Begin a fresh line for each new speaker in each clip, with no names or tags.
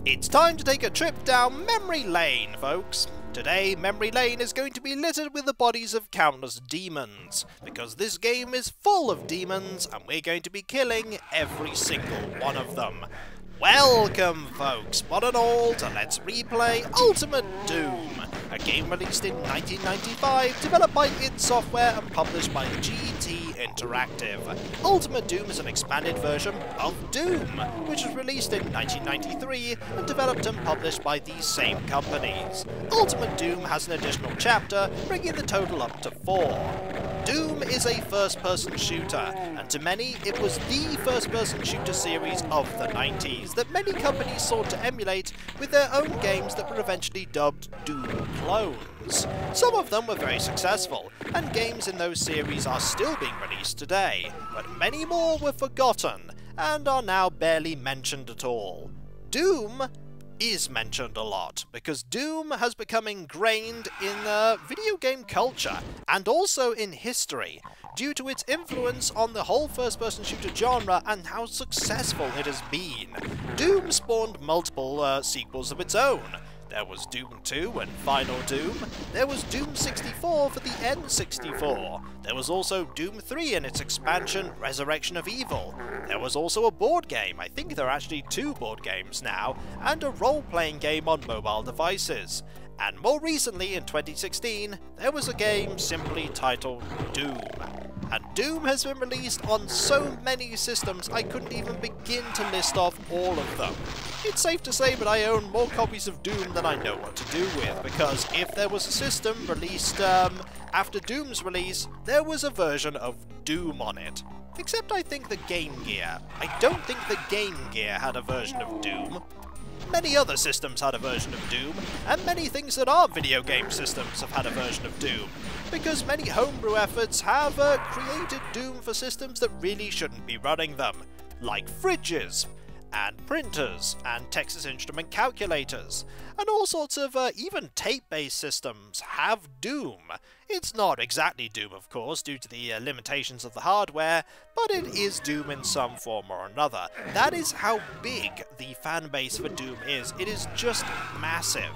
It's time to take a trip down memory lane, folks. Today, memory lane is going to be littered with the bodies of countless demons, because this game is full of demons and we're going to be killing every single one of them. Welcome, folks, one and all, to Let's Replay Ultimate Doom, a game released in 1995, developed by id Software and published by GT Interactive. Ultimate Doom is an expanded version of Doom, which was released in 1993 and developed and published by these same companies. Ultimate Doom has an additional chapter, bringing the total up to 4. Doom is a first-person shooter, and to many it was the first-person shooter series of the 90s that many companies sought to emulate with their own games that were eventually dubbed Doom clones. Some of them were very successful, and games in those series are still being released today, but many more were forgotten, and are now barely mentioned at all. Doom is mentioned a lot, because Doom has become ingrained in video game culture, and also in history, due to its influence on the whole first-person shooter genre and how successful it has been. Doom spawned multiple sequels of its own. There was Doom 2 and Final Doom, there was Doom 64 for the N64, there was also Doom 3 and its expansion Resurrection of Evil, there was also a board game, I think there are actually 2 board games now, and a role-playing game on mobile devices. And more recently, in 2016, there was a game simply titled Doom. And Doom has been released on so many systems I couldn't even begin to list off all of them. It's safe to say that I own more copies of Doom than I know what to do with, because if there was a system released after Doom's release, there was a version of Doom on it. Except I think the Game Gear. I don't think the Game Gear had a version of Doom. Many other systems had a version of Doom, and many things that aren't video game systems have had a version of Doom, because many homebrew efforts have created Doom for systems that really shouldn't be running them, like fridges, and printers, and Texas Instrument calculators, and all sorts of even tape-based systems have Doom. It's not exactly Doom, of course, due to the limitations of the hardware, but it is Doom in some form or another. That is how big the fan base for Doom is. It is just massive.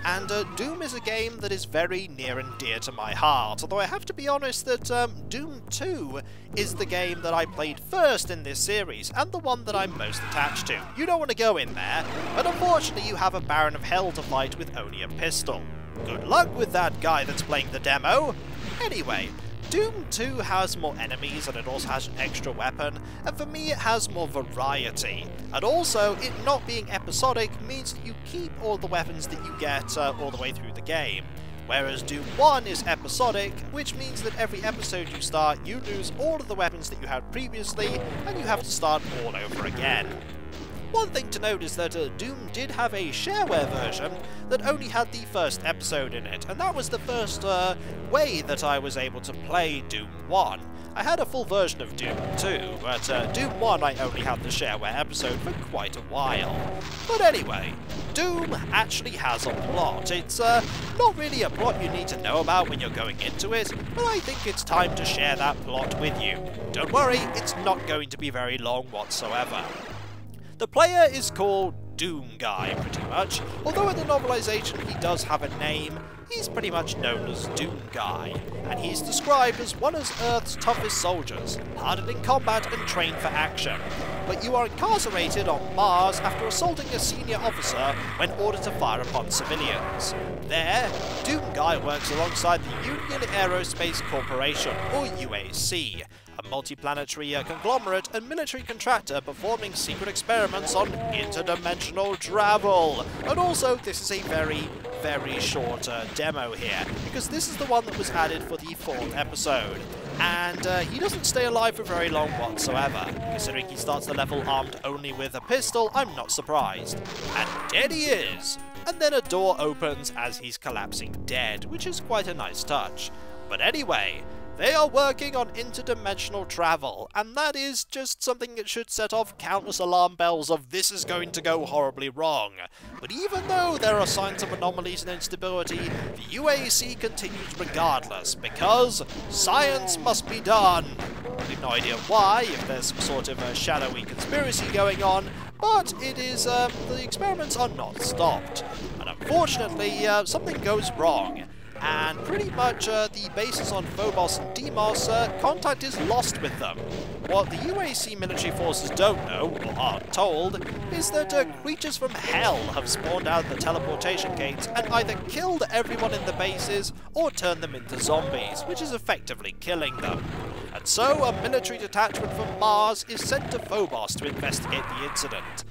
And Doom is a game that is very near and dear to my heart, although I have to be honest that Doom 2 is the game that I played first in this series, and the one that I'm most attached to. You don't want to go in there, but unfortunately you have a Baron of Hell to fight with only a pistol. Good luck with that guy that's playing the demo! Anyway, Doom 2 has more enemies and it also has an extra weapon, and for me it has more variety. And also, it not being episodic means that you keep all the weapons that you get all the way through the game. Whereas Doom 1 is episodic, which means that every episode you start, you lose all of the weapons that you had previously, and you have to start all over again. One thing to note is that Doom did have a shareware version that only had the first episode in it, and that was the first way that I was able to play Doom 1. I had a full version of Doom 2, but Doom 1 I only had the shareware episode for quite a while. But anyway, Doom actually has a plot. It's not really a plot you need to know about when you're going into it, but I think it's time to share that plot with you. Don't worry, it's not going to be very long whatsoever. The player is called Doom Guy, pretty much, although in the novelization he does have a name. He's pretty much known as Doom Guy, and he's described as one of Earth's toughest soldiers, hardened in combat and trained for action. But you are incarcerated on Mars after assaulting a senior officer when ordered to fire upon civilians. There, Doom Guy works alongside the Union Aerospace Corporation, or UAC, a multi-planetary conglomerate and military contractor performing secret experiments on interdimensional travel. And also, this is a very short demo here, because this is the one that was added for the 4th episode. And he doesn't stay alive for very long whatsoever. Considering he starts the level armed only with a pistol, I'm not surprised. And dead he is! And then a door opens as he's collapsing dead, which is quite a nice touch. But anyway, they are working on interdimensional travel, and that is just something that should set off countless alarm bells of this is going to go horribly wrong. But even though there are signs of anomalies and instability, the UAC continues regardless, because science must be done. I have no idea why, if there's some sort of a shadowy conspiracy going on, But it is, the experiments are not stopped. And unfortunately, something goes wrong. And pretty much the bases on Phobos and Deimos, contact is lost with them. What the UAC military forces don't know, or aren't told, is that creatures from hell have spawned out the teleportation gates and either killed everyone in the bases or turned them into zombies, which is effectively killing them. And so a military detachment from Mars is sent to Phobos to investigate the incident.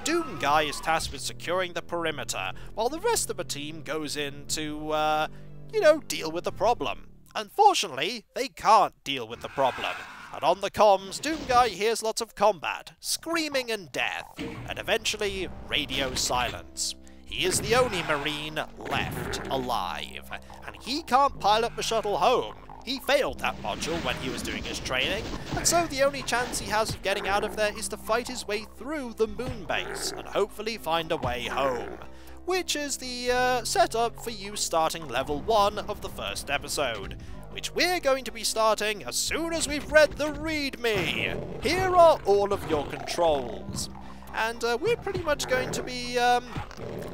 Doom Guy is tasked with securing the perimeter, while the rest of the team goes in to, deal with the problem. Unfortunately, they can't deal with the problem, and on the comms, Doom Guy hears lots of combat, screaming and death, and eventually radio silence. He is the only Marine left alive, and he can't pilot the shuttle home. He failed that module when he was doing his training, and so the only chance he has of getting out of there is to fight his way through the moon base and hopefully find a way home. Which is the setup for you starting level 1 of the first episode, which we're going to be starting as soon as we've read the README. Here are all of your controls. And we're pretty much going to be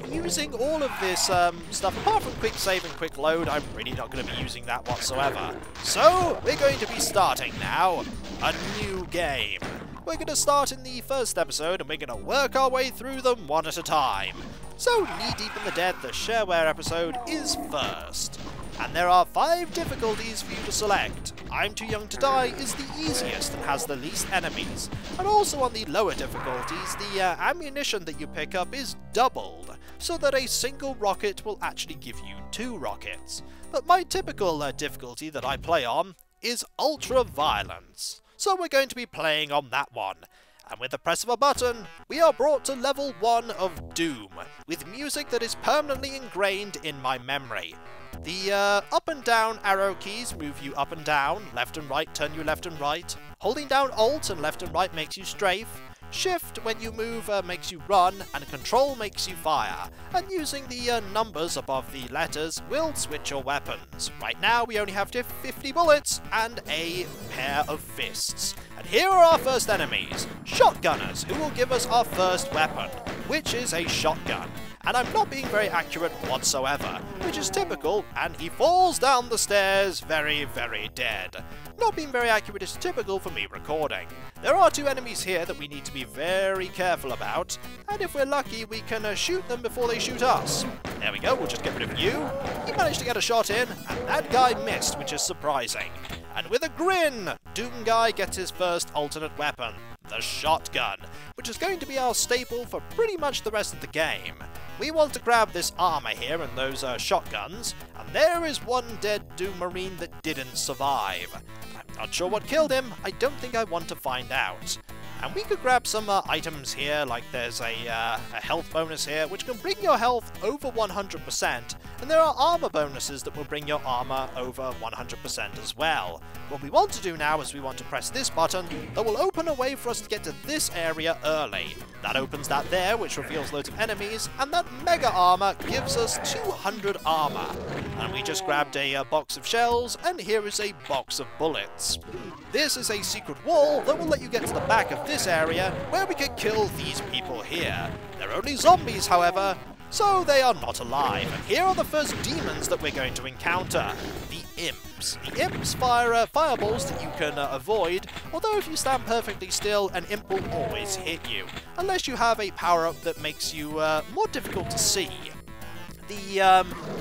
using all of this stuff, apart from quick save and quick load. I'm really not going to be using that whatsoever. So, we're going to be starting now a new game. We're going to start in the first episode, and we're going to work our way through them one at a time. So, Knee Deep in the Dead, the shareware episode, is first. And there are 5 difficulties for you to select. I'm Too Young to Die is the easiest and has the least enemies. And also on the lower difficulties, the ammunition that you pick up is doubled, so that a single rocket will actually give you 2 rockets. But my typical difficulty that I play on is Ultraviolence. So we're going to be playing on that one. And with the press of a button, we are brought to level 1 of Doom, with music that is permanently ingrained in my memory. The up and down arrow keys move you up and down, left and right turn you left and right. Holding down Alt and left and right makes you strafe. Shift, when you move, makes you run, and Control makes you fire. And using the numbers above the letters will switch your weapons. Right now we only have 50 bullets and a pair of fists. And here are our first enemies, shotgunners, who will give us our first weapon, which is a shotgun. And I'm not being very accurate whatsoever, which is typical, and he falls down the stairs very, very dead. Not being very accurate is typical for me recording. There are 2 enemies here that we need to be very careful about, and if we're lucky we can shoot them before they shoot us. There we go, we'll just get rid of you. He managed to get a shot in, and that guy missed, which is surprising. And with a grin, Doom Guy gets his first alternate weapon, the shotgun, which is going to be our staple for pretty much the rest of the game. We want to grab this armor here and those shotguns, and there is one dead Doom Marine that didn't survive. I'm not sure what killed him, I don't think I want to find out. And we could grab some items here, like there's a health bonus here, which can bring your health over 100%, and there are armor bonuses that will bring your armor over 100% as well. What we want to do now is we want to press this button that will open a way for us to get to this area early. That opens that there, which reveals loads of enemies, and that mega armor gives us 200 armor. And we just grabbed a box of shells, and here is a box of bullets. This is a secret wall that will let you get to the back of this area, where we can kill these people here. They're only zombies, however, so they are not alive. And here are the first demons that we're going to encounter, the imps. The imps fire fireballs that you can avoid, although if you stand perfectly still, an imp will always hit you, unless you have a power-up that makes you more difficult to see. The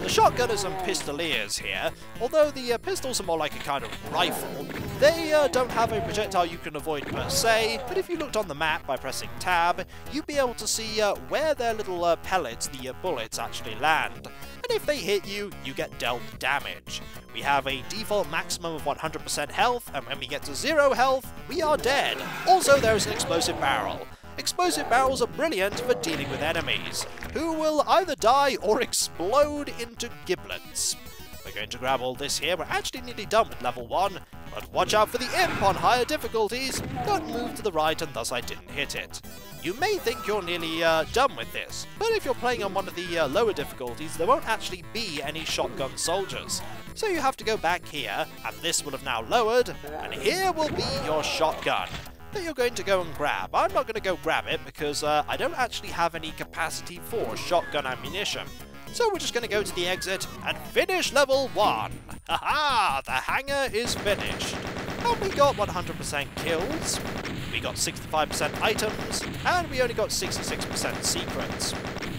shotgunners and pistoliers here, although the pistols are more like a kind of rifle, they don't have a projectile you can avoid per se, but if you looked on the map by pressing tab, you'd be able to see where their little pellets, the bullets, actually land. And if they hit you, you get dealt damage. We have a default maximum of 100% health, and when we get to 0 health, we are dead. Also, there is an explosive barrel. Explosive barrels are brilliant for dealing with enemies, who will either die or explode into giblets. We're going to grab all this here. We're actually nearly done with level 1, but watch out for the imp on higher difficulties. Don't move to the right, and thus I didn't hit it. You may think you're nearly done with this, but if you're playing on one of the lower difficulties, there won't actually be any shotgun soldiers. So you have to go back here, and this will have now lowered, and here will be your shotgun. that you're going to go and grab. I'm not going to go grab it because I don't actually have any capacity for shotgun ammunition. So we're just going to go to the exit and finish level 1. Haha! The hangar is finished. And we got 100% kills, we got 65% items, and we only got 66% secrets.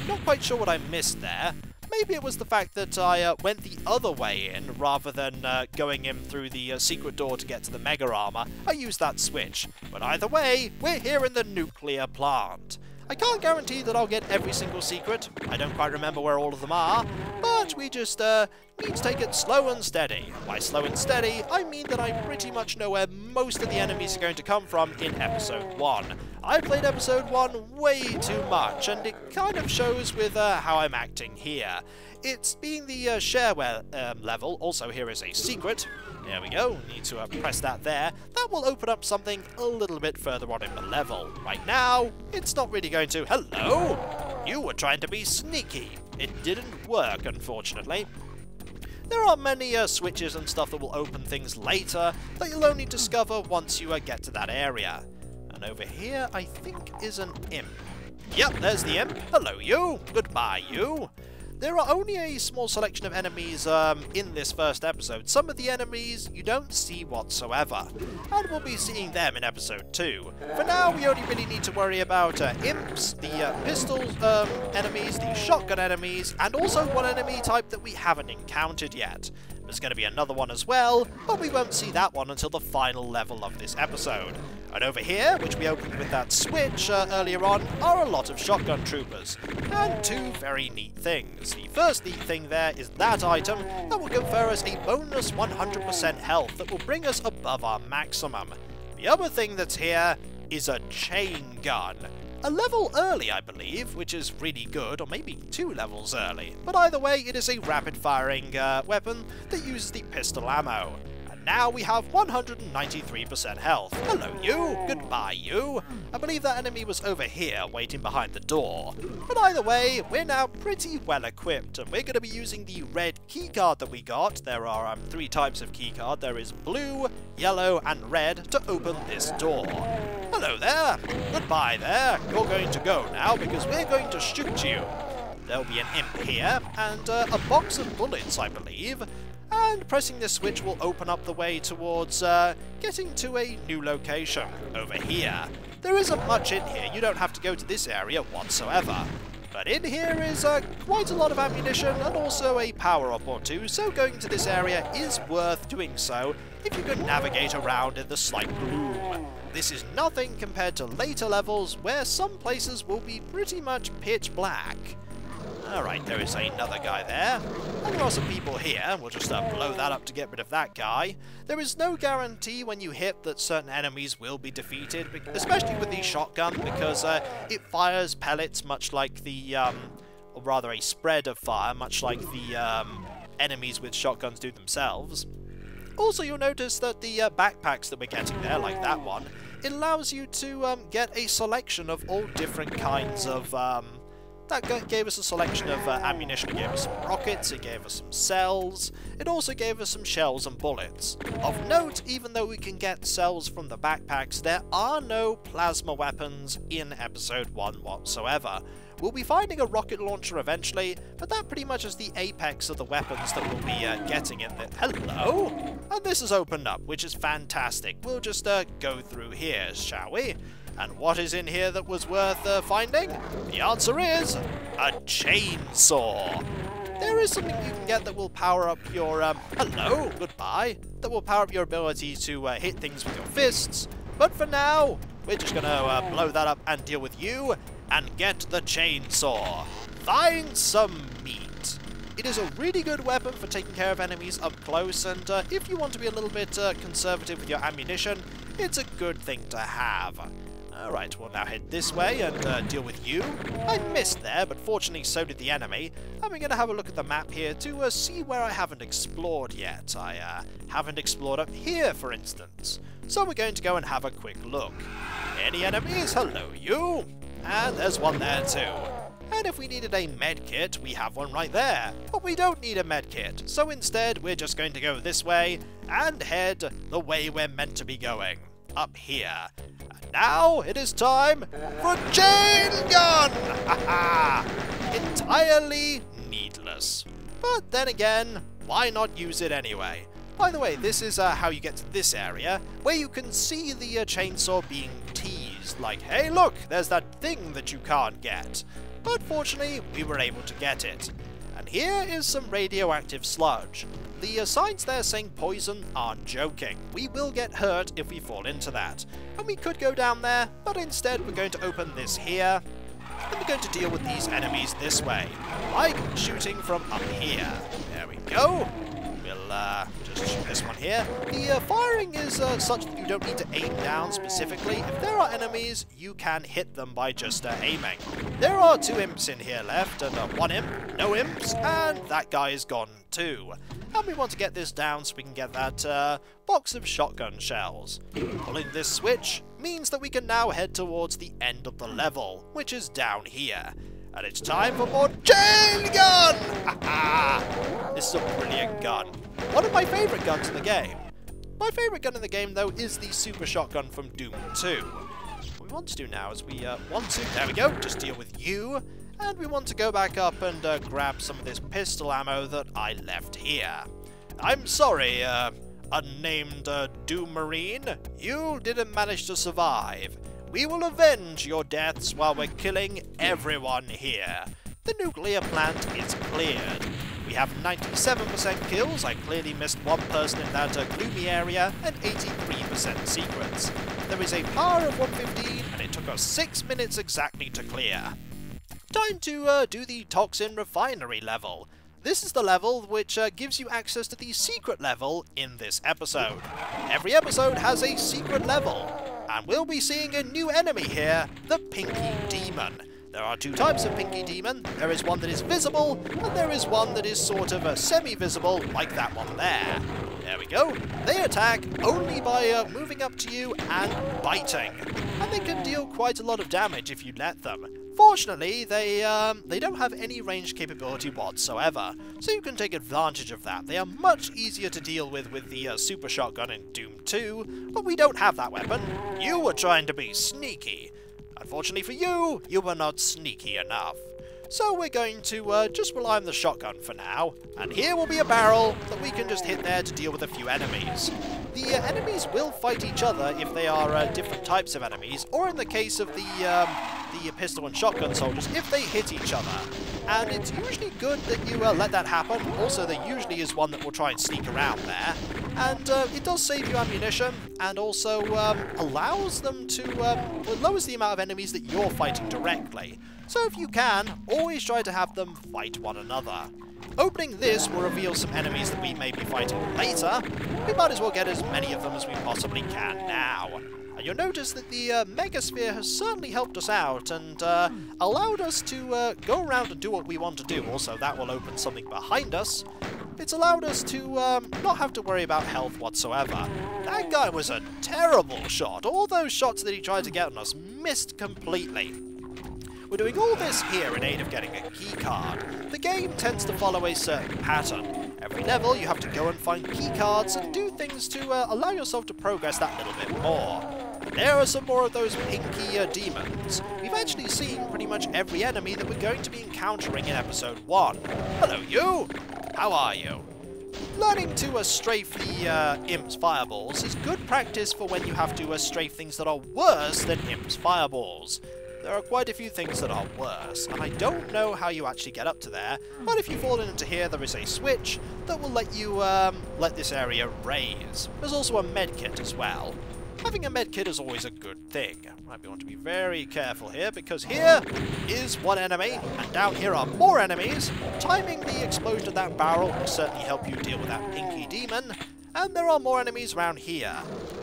Not quite sure what I missed there. Maybe it was the fact that I went the other way in rather than going in through the secret door to get to the mega armor. I used that switch. But either way, we're here in the nuclear plant. I can't guarantee that I'll get every single secret. I don't quite remember where all of them are, but we just need to take it slow and steady. By slow and steady, I mean that I pretty much know where most of the enemies are going to come from in Episode 1. I played Episode 1 way too much, and it kind of shows with how I'm acting here. It's being the shareware level. Also, here is a secret. There we go, need to press that there. That will open up something a little bit further on in the level. Right now, it's not really going to... Hello? You were trying to be sneaky. It didn't work, unfortunately. There are many switches and stuff that will open things later that you'll only discover once you get to that area. And over here, I think, is an imp. Yep, there's the imp. Hello, you. Goodbye, you. There are only a small selection of enemies in this first episode. Some of the enemies you don't see whatsoever, and we'll be seeing them in episode 2. For now, we only really need to worry about imps, the pistol enemies, the shotgun enemies, and also one enemy type that we haven't encountered yet. There's going to be another one as well, but we won't see that one until the final level of this episode. And over here, which we opened with that switch earlier on, are a lot of shotgun troopers, and two very neat things. The first neat thing there is that item that will confer us a bonus 100% health that will bring us above our maximum. The other thing that's here is a chain gun. A level early, I believe, which is really good, or maybe 2 levels early. But either way, it is a rapid-firing weapon that uses the pistol ammo. And now we have 193% health. Hello, you. Goodbye, you. I believe that enemy was over here, waiting behind the door. But either way, we're now pretty well equipped, and we're going to be using the red keycard that we got. There are 3 types of keycard. There is blue, yellow, and red to open this door. Hello there! Goodbye there! You're going to go now because we're going to shoot you. There'll be an imp here, and a box of bullets, I believe. And pressing this switch will open up the way towards getting to a new location over here. There isn't much in here. You don't have to go to this area whatsoever. But in here is quite a lot of ammunition and also a power-up or 2, so going to this area is worth doing so if you can navigate around in the slight gloom. This is nothing compared to later levels where some places will be pretty much pitch black. Alright, there is another guy there. And there are some people here. We'll just blow that up to get rid of that guy. There is no guarantee when you hit that certain enemies will be defeated, especially with the shotgun, because it fires pellets much like the, or rather a spread of fire, much like the enemies with shotguns do themselves. Also, you'll notice that the backpacks that we're getting there, like that one, it allows you to get a selection of all different kinds of... That gave us a selection of ammunition. It gave us some rockets, it gave us some cells, it also gave us some shells and bullets. Of note, even though we can get cells from the backpacks, there are no plasma weapons in Episode 1 whatsoever. We'll be finding a rocket launcher eventually, but that pretty much is the apex of the weapons that we'll be getting in there. Hello? And this has opened up, which is fantastic. We'll just go through here, shall we? And what is in here that was worth finding? The answer is a chainsaw. There is something you can get that will power up your, hello, goodbye, that will power up your ability to hit things with your fists. But for now, we're just going to blow that up and deal with you and get the chainsaw. Find some meat. It is a really good weapon for taking care of enemies up close, and if you want to be a little bit conservative with your ammunition, it's a good thing to have. Alright, we'll now head this way and deal with you. I missed there, but fortunately so did the enemy. And we're going to have a look at the map here to see where I haven't explored yet. I haven't explored up here, for instance. So we're going to go and have a quick look. Any enemies? Hello, you! And there's one there too. And if we needed a med kit, we have one right there. But we don't need a med kit, so instead we're just going to go this way and head the way we're meant to be going. up here. And now it is time for a chain gun! Entirely needless. But then again, why not use it anyway? By the way, this is how you get to this area, where you can see the chainsaw being teased, like, hey look, there's that thing that you can't get. But fortunately, we were able to get it. And here is some radioactive sludge. The signs there saying poison aren't joking. We will get hurt if we fall into that. And we could go down there, but instead we're going to open this here, and we're going to deal with these enemies this way, like shooting from up here. There we go. We'll just shoot this one here. The firing is such that you don't need to aim down specifically. If there are enemies, you can hit them by just aiming. There are 2 imps in here left, and 1 imp, no imps, and that guy is gone too. And we want to get this down so we can get that box of shotgun shells. Pulling this switch means that we can now head towards the end of the level, which is down here. And it's time for more chain gun! This is a brilliant gun. One of my favourite guns in the game. My favourite gun in the game, though, is the super shotgun from Doom 2. What we want to do now is there we go, just deal with you. And we want to go back up and grab some of this pistol ammo that I left here. I'm sorry, unnamed Doom Marine, you didn't manage to survive. We will avenge your deaths while we're killing everyone here. The nuclear plant is cleared. We have 97% kills, I clearly missed one person in that gloomy area, and 83% secrets. There is a power of 115, and it took us 6 minutes exactly to clear. Time to do the toxin refinery level. This is the level which gives you access to the secret level in this episode. Every episode has a secret level, and we'll be seeing a new enemy here, the Pinky Demon. There are 2 types of Pinky Demon. There is one that is visible, and there is one that is sort of semi-visible, like that one there. There we go. They attack only by moving up to you and biting, and they can deal quite a lot of damage if you let them. Fortunately, they don't have any range capability whatsoever, so you can take advantage of that. They are much easier to deal with the super shotgun in Doom 2, but we don't have that weapon. You were trying to be sneaky. Unfortunately for you, you were not sneaky enough. So we're going to just rely on the shotgun for now, and here will be a barrel that we can just hit there to deal with a few enemies. The enemies will fight each other if they are different types of enemies, or in the case of the pistol and shotgun soldiers, if they hit each other. And it's usually good that you let that happen. Also, there usually is one that will try and sneak around there. And it does save you ammunition, and also allows them to, lowers the amount of enemies that you're fighting directly. So if you can, always try to have them fight one another. Opening this will reveal some enemies that we may be fighting later. We might as well get as many of them as we possibly can now. And you'll notice that the Megasphere has certainly helped us out and allowed us to go around and do what we want to do. Also, that will open something behind us. It's allowed us to not have to worry about health whatsoever. That guy was a terrible shot. All those shots that he tried to get on us missed completely. We're doing all this here in aid of getting a keycard. The game tends to follow a certain pattern. Every level you have to go and find keycards and do things to allow yourself to progress that little bit more. There are some more of those Pinky demons. We've actually seen pretty much every enemy that we're going to be encountering in episode 1. Hello you! How are you? Learning to strafe the Imp's fireballs is good practice for when you have to strafe things that are worse than Imp's fireballs. There are quite a few things that are worse, and I don't know how you actually get up to there, but if you fall into here, there is a switch that will let you let this area raise. There's also a medkit as well. Having a medkit is always a good thing. Right, we want to be very careful here, because here is one enemy, and down here are more enemies. Timing the explosion of that barrel will certainly help you deal with that Pinky demon. And there are more enemies around here.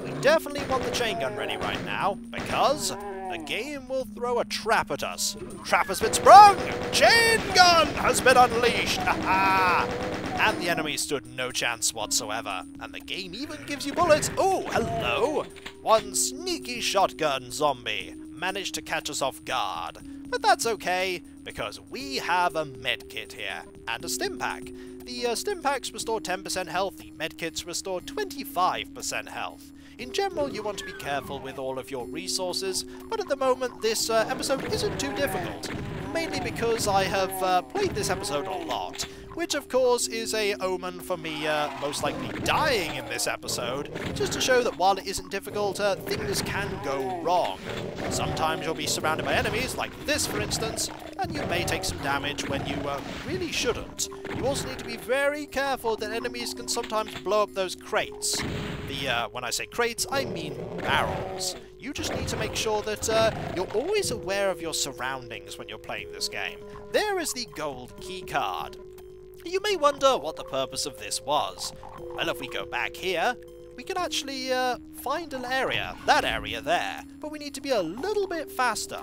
We definitely want the chain gun ready right now, because the game will throw a trap at us. Trap has been sprung! Chain gun has been unleashed! Ha-ha! And the enemy stood no chance whatsoever. And the game even gives you bullets. Oh, hello! One sneaky shotgun zombie managed to catch us off guard. But that's okay, because we have a medkit here, and a stim pack. The stim packs restore 10% health, the medkits restore 25% health. In general, you want to be careful with all of your resources, but at the moment this episode isn't too difficult, mainly because I have played this episode a lot, which of course is a omen for me most likely dying in this episode, just to show that while it isn't difficult, things can go wrong. Sometimes you'll be surrounded by enemies, like this for instance, and you may take some damage when you really shouldn't. You also need to be very careful that enemies can sometimes blow up those crates. When I say crates, I mean barrels. You just need to make sure that you're always aware of your surroundings when you're playing this game. There is the gold key card. You may wonder what the purpose of this was. Well, if we go back here, we can actually find an area, that area there, but we need to be a little bit faster.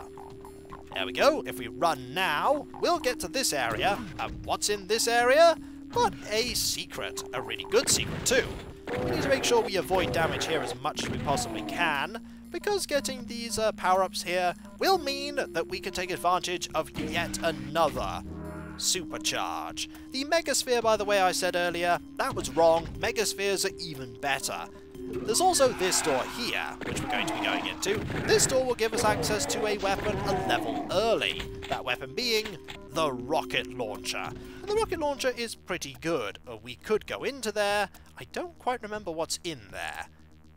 There we go. If we run now, we'll get to this area. And what's in this area? But a secret. A really good secret too. We need to make sure we avoid damage here as much as we possibly can, because getting these power-ups here will mean that we can take advantage of yet another supercharge. The Megasphere, by the way, I said earlier, that was wrong. Megaspheres are even better. There's also this door here, which we're going to be going into. This door will give us access to a weapon a level early. That weapon being the rocket launcher. And the rocket launcher is pretty good. We could go into there. I don't quite remember what's in there.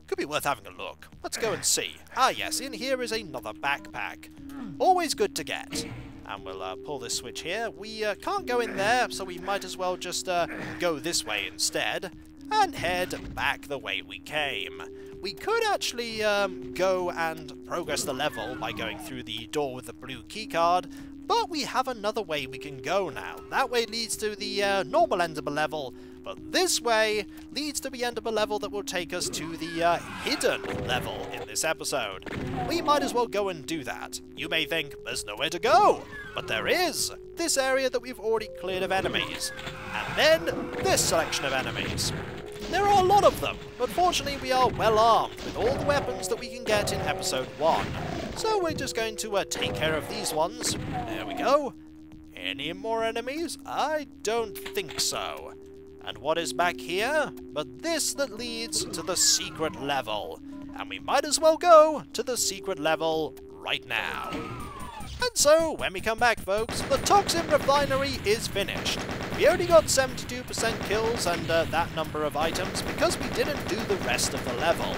Could be worth having a look. Let's go and see. Ah yes, in here is another backpack. Always good to get. And we'll pull this switch here. We can't go in there, so we might as well just go this way instead. And head back the way we came. We could actually go and progress the level by going through the door with the blue keycard, but we have another way we can go now. That way leads to the normal end of a level, but this way leads to the end of a level that will take us to the hidden level in this episode. We might as well go and do that. You may think there's nowhere to go, but there is. This area that we've already cleared of enemies, and then this selection of enemies. There are a lot of them, but fortunately we are well armed with all the weapons that we can get in episode 1. So we're just going to take care of these ones. There we go. Any more enemies? I don't think so. And what is back here? But this that leads to the secret level. And we might as well go to the secret level right now. And so, when we come back, folks, the Toxin Refinery is finished. We only got 72% kills and that number of items because we didn't do the rest of the level.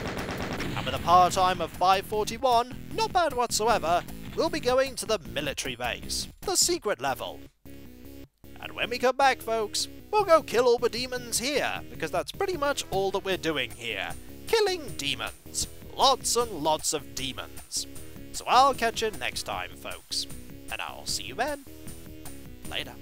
And with a power time of 541, not bad whatsoever, we'll be going to the military base, the secret level. And when we come back, folks, we'll go kill all the demons here, because that's pretty much all that we're doing here. Killing demons. Lots and lots of demons. So I'll catch you next time, folks. And I'll see you then. Later.